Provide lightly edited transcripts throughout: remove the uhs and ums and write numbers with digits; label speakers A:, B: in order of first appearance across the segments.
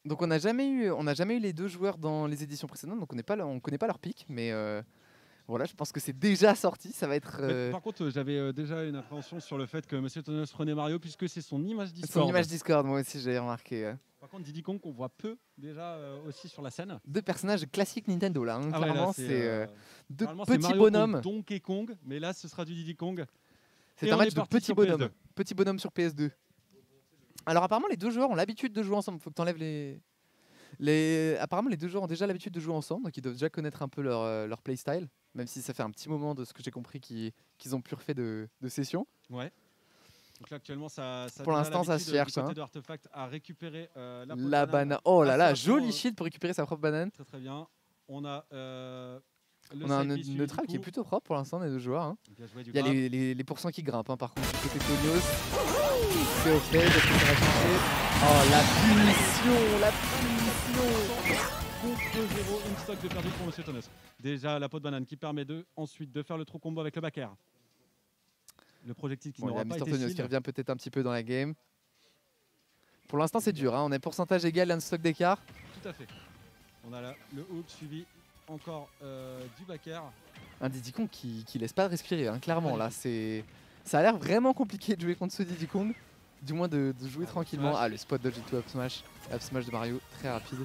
A: Donc on n'a jamais eu les deux joueurs dans les éditions précédentes, donc on connaît pas leur pic, mais voilà, je pense que c'est déjà sorti, ça va être
B: Par contre, j'avais déjà une appréhension sur le fait que Monsieur Tonos prenait Mario puisque c'est son image Discord.
A: son image Discord, moi aussi j'ai remarqué.
B: Par contre, Diddy Kong, on voit peu déjà aussi sur la scène.
A: Deux personnages classiques Nintendo là, hein, clairement
B: là,
A: c'est deux
B: c'est
A: petits
B: Mario
A: bonhommes.
B: Donkey Kong, mais là ce sera du Diddy Kong.
A: C'est un match de petits bonhommes. Petits bonhommes sur PS2. Alors apparemment les deux joueurs ont l'habitude de jouer ensemble, faut que tu enlèves Apparemment les deux joueurs ont déjà l'habitude de jouer ensemble, donc ils doivent déjà connaître un peu leur playstyle, même si ça fait un petit moment de ce que j'ai compris qu'ils ont plus refait de session.
B: Ouais. Donc là actuellement ça
A: pour l'instant ça se cherche.
B: Côté de Artefact à récupérer
A: la banane. Oh là là, joli shield pour récupérer sa propre banane.
B: Très très bien. On a
A: un neutral qui est plutôt propre pour l'instant des deux joueurs. Hein. Il y a les pourcents qui grimpent, hein, par contre du côté Tonios. C'est ok, il oh la punition.
B: Contre 0, une stock de perdu pour Monsieur Tonos. Déjà la peau de banane qui permet ensuite de faire le trou combo avec le backer. Le projectile qui n'aura pas été
A: Tonios qui revient peut-être un petit peu dans la game. Pour l'instant c'est dur, hein. On est pourcentage égal, un stock d'écart.
B: Tout à fait. On a là le hook suivi encore du backer.
A: Un Diddy Kong qui laisse pas respirer, hein, clairement. Là, ça a l'air vraiment compliqué de jouer contre ce Diddy Kong. Du moins de jouer tranquillement. Ah, le spot dodge et tout, up smash de Mario, très rapide.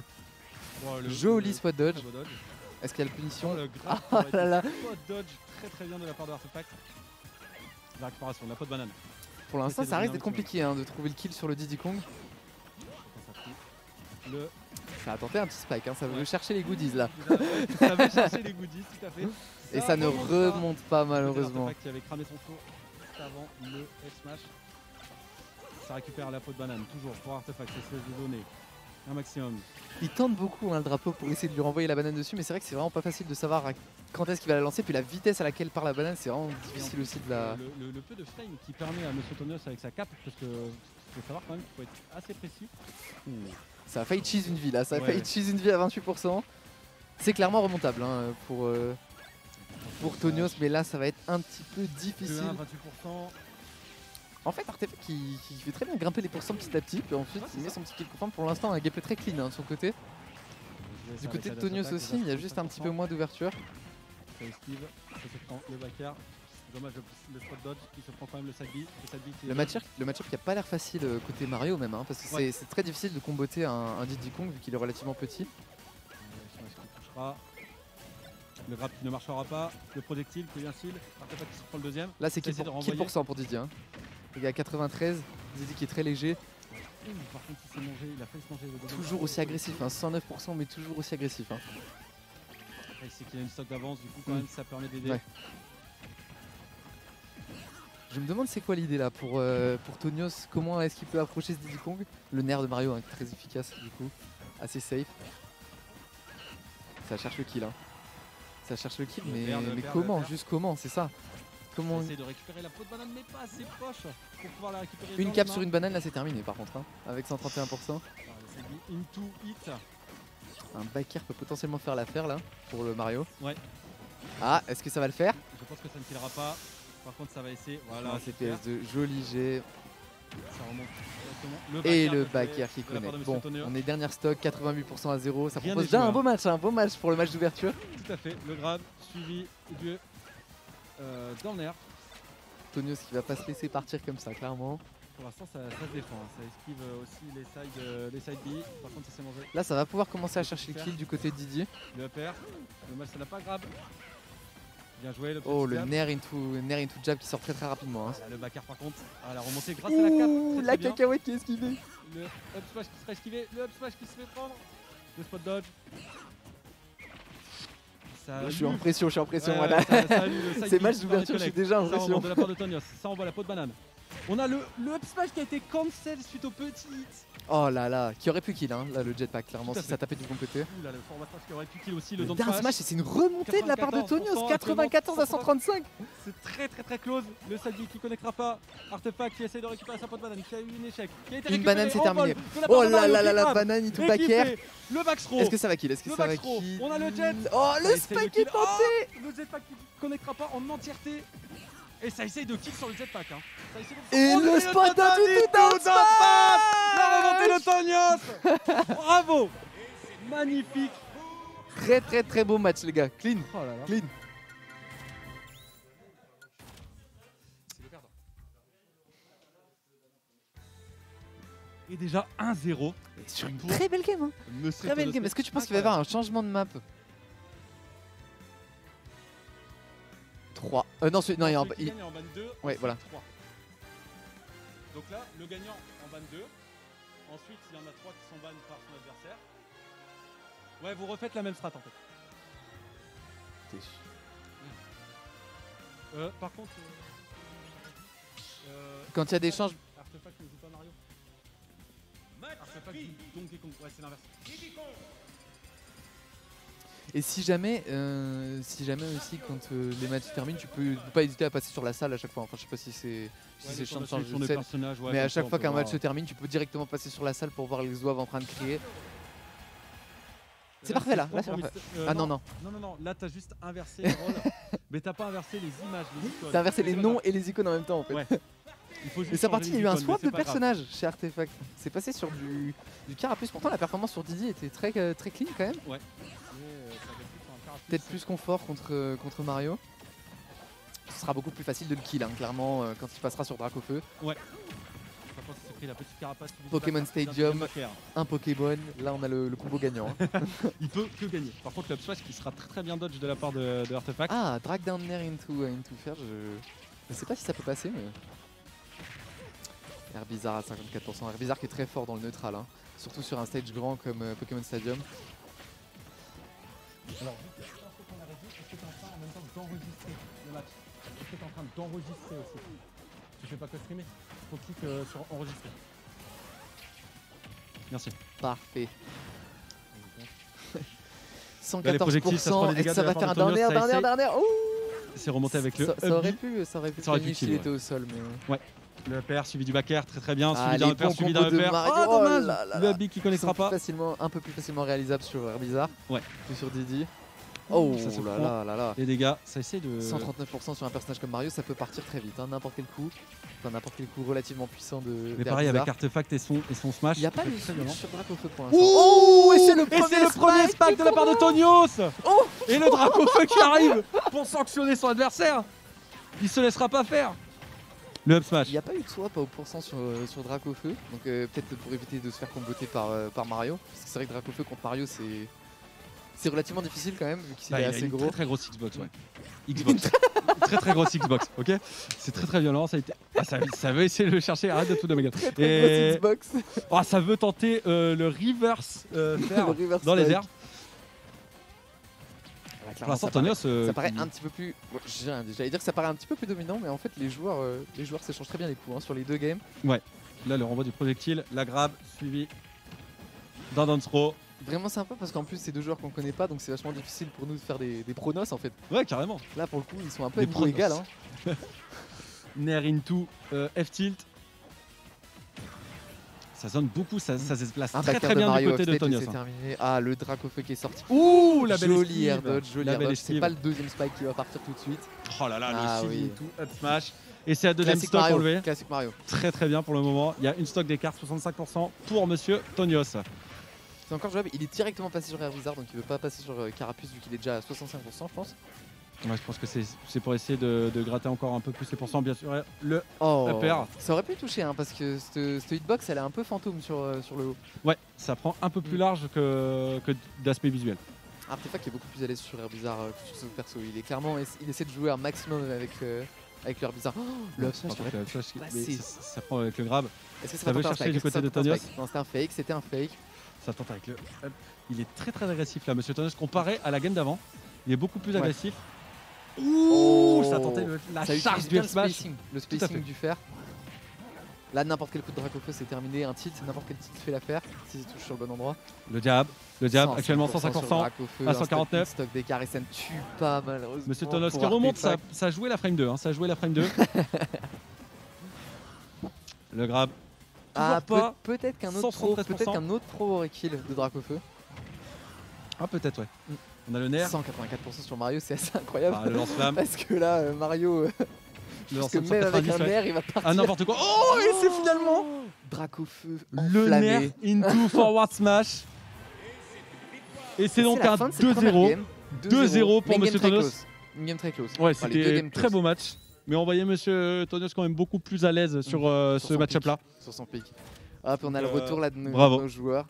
A: Joli spot dodge. Est-ce qu'il y a la punition?
B: Oh là là. Spot dodge très très bien de la part de Artefact. La récupération, la peau de banane.
A: Pour l'instant, ça risque d'être compliqué, hein, de trouver le kill sur le Diddy Kong. Ça a tenté un petit spike, hein, ça veut chercher les goodies là.
B: Ça veut chercher les goodies, tout à fait.
A: Et ça ne remonte pas malheureusement.
B: Qui avait cramé son tour juste avant le F-Smash. Ça récupère la peau de banane, toujours pour Artefact, essaie de donner un maximum.
A: Il tente beaucoup, hein, le drapeau pour essayer de lui renvoyer la banane dessus, mais c'est vrai que c'est vraiment pas facile de savoir quand est-ce qu'il va la lancer. Puis la vitesse à laquelle part la banane, c'est vraiment difficile aussi de la...
B: Le peu de frame qui permet à Monsieur Tonios avec sa cape, parce que faut savoir quand même qu'il faut être assez précis.
A: Ça a failli cheese une vie là, ça a failli cheese une vie à 28%. C'est clairement remontable, hein, pour Tonios, mais là ça va être un petit peu difficile.
B: 28%.
A: En fait, Artefact qui fait très bien grimper les pourcents petit à petit, puis ensuite il met son petit kill confirm. Pour l'instant, un gameplay très clean, hein, de son côté. Du côté de Tonios aussi, il y a juste un petit peu moins d'ouverture.
B: Ça esquive, ça se prend le backer. Dommage le spot dodge, il se prend quand même le side B.
A: Le match-up qui a pas l'air facile côté Mario même, hein, parce que c'est très difficile de comboter un Diddy Kong vu qu'il est relativement petit.
B: Le grab qui ne marchera pas, le projectile qui est bien style, Artefact qui se prend le deuxième.
A: Là c'est kill pour cent pour Diddy. Hein. Il y a 93, Diddy qui est très léger.
B: Par contre il a failli se manger le deuxième.
A: Toujours aussi agressif, hein, 109% mais toujours aussi agressif. Hein.
B: Après il sait qu'il a une stock d'avance, du coup quand même ça permet d'aider. Ouais.
A: Je me demande c'est quoi l'idée là pour Tonios, comment est-ce qu'il peut approcher ce Diddy Kong? Le nerf de Mario, hein, très efficace du coup, assez safe. Ça cherche le kill, hein. Ça cherche le kill, mais comment? Juste comment? C'est ça. Comment...
B: Essayer de récupérer la peau de banane mais pas assez proche pour pouvoir la récupérer.
A: Une cape sur une banane là c'est terminé par contre, hein, avec 131%.
B: Into hit.
A: Un backer peut potentiellement faire l'affaire là pour le Mario.
B: Ouais.
A: Ah, est-ce que ça va le faire?
B: Je pense que ça ne killera pas. Par contre ça va essayer. Voilà,
A: c'est PS2, joli G.
B: Ça remonte.
A: Et le backer qui connecte. Bon, on est dernière stock, 88% à 0. Ça propose déjà un beau match pour le match d'ouverture.
B: Tout à fait, le grab suivi du dans le nerf.
A: Tonios qui va pas se laisser partir comme ça, clairement.
B: Pour l'instant ça se défend, ça esquive aussi les side B. Par contre ça s'est mangé.
A: Là ça va pouvoir commencer à chercher le kill du côté de Didier.
B: Le upper, le mal ça n'a pas grab. Bien joué le petit
A: le nair into jab qui sort très rapidement. Hein.
B: Le backer par contre, la remontée grâce à la cape.
A: La cacahuète qui est esquivée.
B: Le up smash qui se fait esquiver, le up smash qui se fait prendre. Le spot dodge.
A: Je suis en pression, voilà. C'est match d'ouverture, je suis déjà en pression.
B: De la part de Tonios, ça envoie la peau de banane. On a le up smash qui a été cancel suite au petit hit.
A: Oh là là, qui aurait pu kill, hein, là, le jetpack, clairement, si ça tapait du bon côté.
B: Là, le format smash qui aurait pu kill aussi, le
A: down smash. C'est une remontée de la part de Tonios, 94 à 135.
B: C'est très close. Le Sadi qui connectera pas. Artefact qui essaie de récupérer sa peau de banane, qui a eu un échec. Qui a été
A: une banane, c'est terminé. Oh là là là, la banane, il tout backer.
B: Le back throw.
A: Est-ce que ça va kill? Ça va kill?
B: On a le jet.
A: Oh, le spike est tenté.
B: Le jetpack qui connectera pas en entièreté. Et ça essaye de kill sur le jetpack. Hein. Ça essaye de...
A: Et le spot d'un tout down
B: smash. La remontée de Tonios. Bravo. Magnifique.
A: Très beau match les gars. Clean.
B: Oh là là.
A: Clean.
B: Et déjà 1-0.
A: Sur une très belle game. Hein. Très belle game. Est-ce que tu penses qu'il va y avoir un changement de map? 3. Non, non, il y a
B: en ban 2.
A: Ouais, voilà.
B: 3. Donc là, le gagnant en ban 2. Ensuite, il y en a 3 qui sont ban par son adversaire. Ouais, vous refaites la même strat en fait. Par contre,
A: quand il y a des changements.
B: Artefact ne joue pas Mario. Artefact joue Donkey Kong. Ouais, c'est l'inverse.
A: Et si jamais aussi quand les matchs se terminent, tu peux pas hésiter à passer sur la salle à chaque fois. Enfin, je sais pas si c'est chiant de changer de scène, mais à chaque fois qu'un match se termine, tu peux directement passer sur la salle pour voir les zouaves en train de crier. C'est parfait là, c'est parfait. Ah non.
B: Non, là t'as juste inversé les rôles, mais t'as pas inversé les images, les icônes.
A: T'as inversé les noms et les icônes en même temps en fait.
B: Ouais.
A: Mais c'est parti, il y a eu un swap de personnages chez Artefact. C'est passé sur du Carapuce. Pourtant la performance sur Didi était très clean quand même.
B: Ouais.
A: Peut-être plus confort contre Mario. Ce sera beaucoup plus facile de le kill, hein, clairement, quand il passera sur Dracofeu.
B: Ouais. Pris la petite carapace,
A: Pokémon Stadium, un Pokéball, là on a le combo gagnant. Hein.
B: Il peut que gagner. Par contre, le Upsmash qui sera très bien dodge de la part de Artefact.
A: Ah, drag down air into fair, je sais pas si ça peut passer, mais. Herbizarre à 54%. Herbizarre qui est très fort dans le neutral, hein. Surtout sur un stage grand comme Pokémon Stadium.
B: Alors, juste qu'on a réduit, est-ce que tu es en train en même temps d'enregistrer le match? Est-ce que tu es en train d'enregistrer aussi? Tu fais pas que streamer, faut cliquer sur enregistrer. Merci.
A: Parfait.
B: 114%,
A: et ça va faire un down air.
B: C'est remonté avec le
A: ça aurait pu s'il était au sol, mais...
B: Ouais. Le PR suivi du back air, très bien.
A: Ah,
B: suivi d'un upper, suivi d'un upper.
A: Ah,
B: dommage. Le up qui connaîtra pas.
A: Un peu plus facilement réalisable sur Herbizarre.
B: Ouais.
A: Que sur Didi. Oh
B: ça
A: là.
B: Les dégâts, ça essaie de...
A: 139% sur un personnage comme Mario, ça peut partir très vite, hein, n'importe quel coup. Enfin, n'importe quel coup relativement puissant de...
B: Mais pareil avec Artefact et son smash.
A: Il n'y a pas le switch sur Dracofeu pour l'instant.
B: Oh, et c'est le premier spike de la part de Tonios. Et le Dracofeu qui arrive pour sanctionner son adversaire. Il se laissera pas faire. Le up smash.
A: Il n'y a pas eu de swap à haut pourcent sur Dracofeu, donc peut-être pour éviter de se faire comboter par Mario. Parce que c'est vrai que Dracofeu contre Mario, c'est relativement difficile quand même, vu qu'il est assez gros.
B: Très grosse Xbox, ouais. Xbox. très grosse Xbox, ok. C'est très violent. Ça veut essayer de le chercher. Arrête de tout de ma gueule.
A: Très grosse Xbox.
B: Oh, ça veut tenter le reverse faire dans les airs. Pour l'instant, Tonios,
A: ça paraît un petit peu plus. J'allais dire que ça paraît un petit peu plus dominant, mais en fait, les joueurs s'échangent très bien les coups, hein, sur les deux games.
B: Ouais. Là, le renvoi du projectile, la grab suivi d'un down throw.
A: Vraiment sympa parce qu'en plus c'est deux joueurs qu'on connaît pas, donc c'est vachement difficile pour nous de faire des pronos en fait.
B: Ouais, carrément.
A: Là pour le coup ils sont un peu à niveau égal. Hein.
B: Nair into F-tilt. Ça zone beaucoup, ça se place très bien du côté de Tonios.
A: Terminé. Ah, le Dracofeu qui est sorti.
B: Ouh, la belle
A: joli air dodge, joli air dodge. C'est pas le deuxième spike qui va partir tout de suite.
B: Oh là là, le shield into up smash. Et c'est la deuxième stock enlevée.
A: Classique Mario.
B: Très bien pour le moment. Il y a une stock d'écart, 65% pour monsieur Tonios.
A: C'est encore jouable, il est directement passé sur Herbizarre, donc il veut pas passer sur Carapuce vu qu'il est déjà à 65% je pense.
B: Ouais, je pense que c'est pour essayer de gratter encore un peu plus les pourcents, bien sûr. Le upper.
A: Ça aurait pu toucher, hein, parce que cette hitbox elle est un peu fantôme sur le haut.
B: Ouais, ça prend un peu plus large que d'aspect visuel.
A: Artefact est beaucoup plus à l'aise sur Herbizarre que sur ce perso. Il essaie de jouer un maximum avec le Herbizarre. Le upsmash,
B: ça prend avec le grab.
A: Est-ce que
B: ça veut chercher du côté de Tonios?
A: Non, c'était un fake.
B: Ça tente avec le up. Il est très agressif là, monsieur Tonios, comparé à la game d'avant. Il est beaucoup plus agressif. Ouh, ça tentait la charge du smash.
A: Le spacing du fer. Là, n'importe quel coup de Dracofeu, c'est terminé. Un tilt, n'importe quel tilt fait l'affaire si il touche sur le bon endroit.
B: Le jab, actuellement 150% à 149.
A: Stock d'écart et ça ne tue pas malheureusement.
B: Monsieur Tonios qui remonte, ça a joué la frame 2. Hein, Le grab.
A: Ah, peut-être qu'un autre pro aurait kill de Dracofeu.
B: Ah, peut-être, ouais. On a le nerf.
A: 184% sur Mario, c'est assez incroyable.
B: Ah, le lance-flamme.
A: Parce que là, Mario
B: Le
A: Parce que même avec un air, il va partir.
B: Ah n'importe quoi. Oh, et c'est finalement
A: Dracofeu
B: le
A: enflammé.
B: nerf into forward smash. Et c'est donc un 2-0. 2-0 pour Monsieur Tonos.
A: Une game très close.
B: Ouais, c'était un très beau match. Mais on voyait Monsieur Tonos quand même beaucoup plus à l'aise sur ce match-up là.
A: Sur son pic. Hop, on a le retour là de nos joueurs.